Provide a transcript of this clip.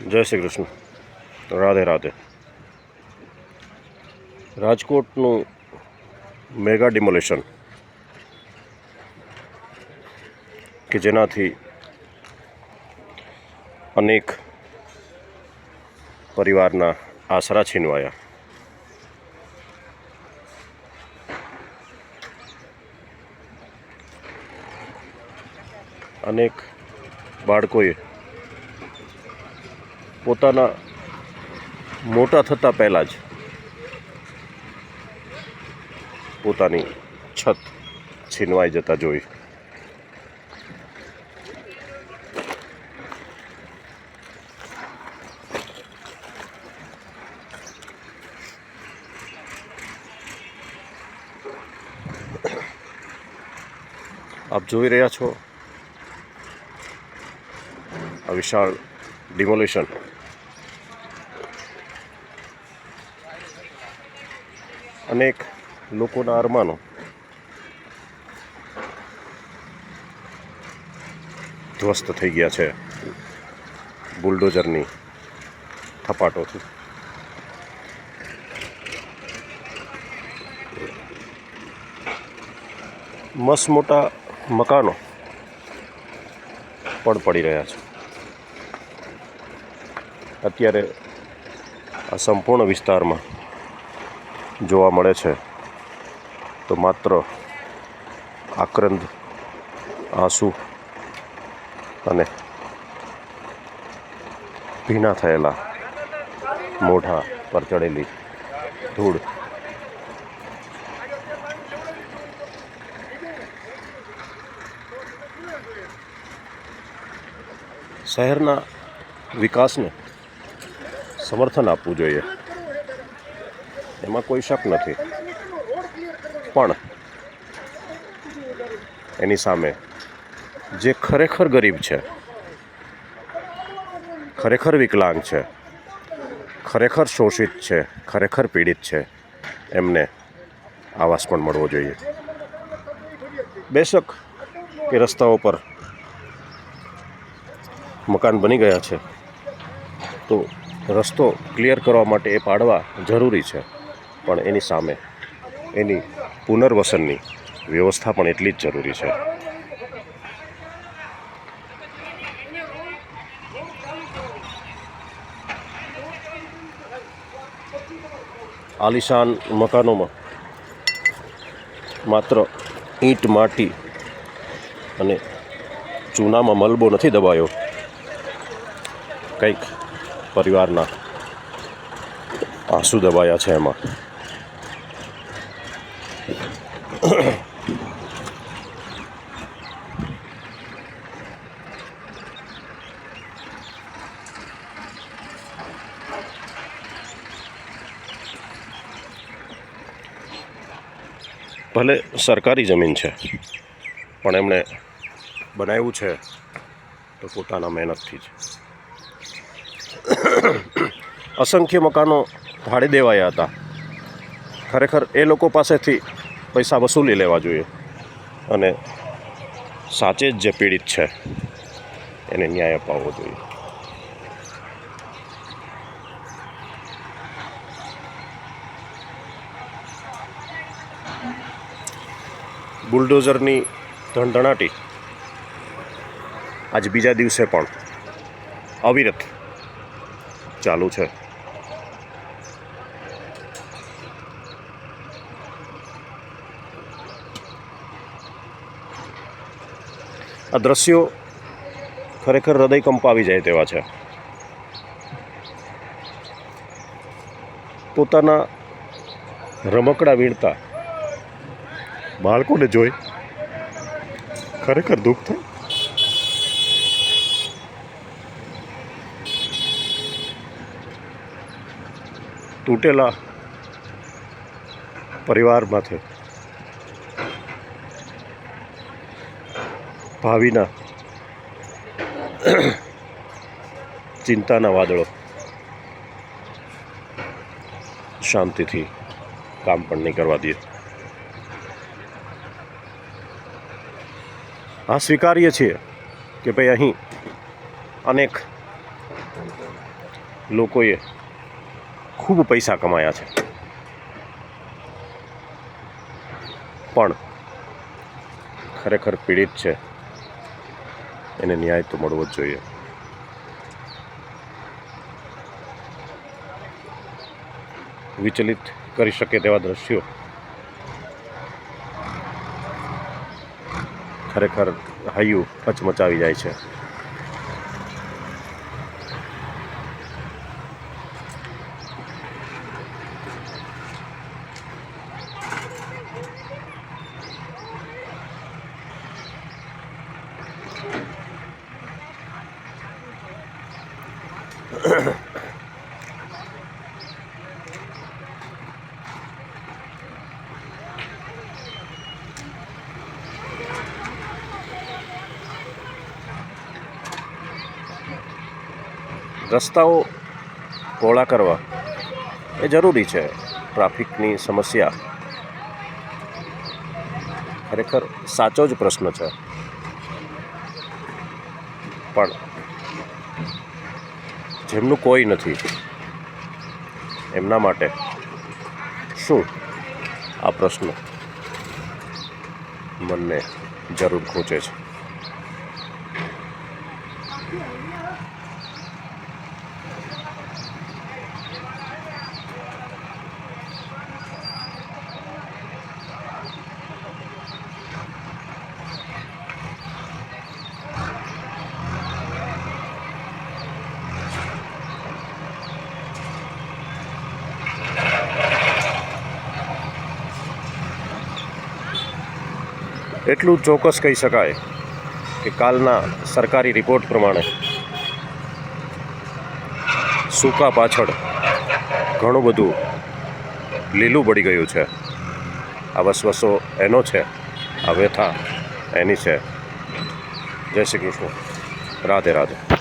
જય Shri Krishna, Radhe Radhe. રાજકોટનું mega demolition કે જેનાથી અનેક પરિવારના આશરા છીનવાયા. અનેક બાળકોએ પોતાના મોટા થતાં પહેલાં જ પોતાની છત છીનવાઈ જતા જોઈ. આપ જોઈ રહ્યા છો આ વિશાળ ડિમોલેશન. અનેક લોકોના અરમાનો ધ્વસ્ત થઈ ગયા છે બુલડોઝરની થપાટોથી. મસ્ત મોટા મકાનો પણ પડી રહ્યા છે. અત્યારે આ સંપૂર્ણ વિસ્તારમાં જોવા મળે છે તો માત્ર આક્રંદ, આંસુ અને ભીના થયેલા મોઢા પર ચડેલી ધૂળ. શહેરના વિકાસને સમર્થન આપવું જોઈએ, એમાં કોઈ શક નથી, પણ એની સામે જે ખરેખર ગરીબ છે, ખરેખર વિકલાંગ છે, ખરેખર શોષિત છે, ખરેખર પીડિત છે, એમને આવાસ પણ મળવો જોઈએ. બેશક કે રસ્તાઓ પર મકાન બની ગયા છે તો રસ્તો ક્લિયર કરવા માટે એ પાડવા જરૂરી છે, પણ એની સામે એની પુનર્વસનની વ્યવસ્થા પણ એટલી જ જરૂરી છે. આલિશાન મકાનોમાં માત્ર ઈંટ, માટી અને ચૂનામાં મલબો નથી દબાયો, કંઈક પરિવારના આંસુ દબાયા છે એમાં. ભલે સરકારી જમીન છે, પણ એમણે બનાવ્યું છે તો પોતાના મહેનતથી જ. અસંખ્ય મકાનો ભાડે દેવાયા હતા. ખરેખર એ લોકો પાસેથી પૈસા વસૂલી લેવા જોઈએ અને સાચે જ જે પીડિત છે એને ન્યાય અપાવવો જોઈએ. બુલડોઝરની ધણધણાટી આજ બીજા દિવસે પણ અવિરત ચાલુ છે. આ દ્રશ્યો ખરેખર હૃદય કંપાવી જાય તેવા છે. પોતાના રમકડા વીણતા બાળકોને જોઈ ખરેખર દુઃખ થાય. તૂટેલા પરિવારમાંથી ભાવિના ચિંતાના વાદળો શાંતિથી કામ પણ નહીં કરવા દે. આ સ્વીકારીએ છીએ કે ભાઈ અહીં અનેક લોકોએ ખૂબ પૈસા કમાયા છે, પણ ખરેખર પીડિત છે એને ન્યાય તો મળવો જ જોઈએ. વિચલિત કરી શકે તેવા દ્રશ્યો ખરેખર હૈયું હચમચાવી જાય છે. રસ્તાઓ પહોળા કરવા એ જરૂરી છે. ટ્રાફિકની સમસ્યા ખરેખર સાચો જ પ્રશ્ન છે, પણ જેમનું કોઈ નથી એમના માટે શું આ પ્રશ્ન મનને જરૂર ખૂંચે છે. એટલું ચોક્કસ કહી શકાય કે કાલના સરકારી રિપોર્ટ પ્રમાણે સૂકા પાછળ ઘણું બધું લીલું પડી ગયું છે. આ વસવસો એનો છે, આ વ્યથા એની છે. જય શ્રી કૃષ્ણ. રાધે રાધે.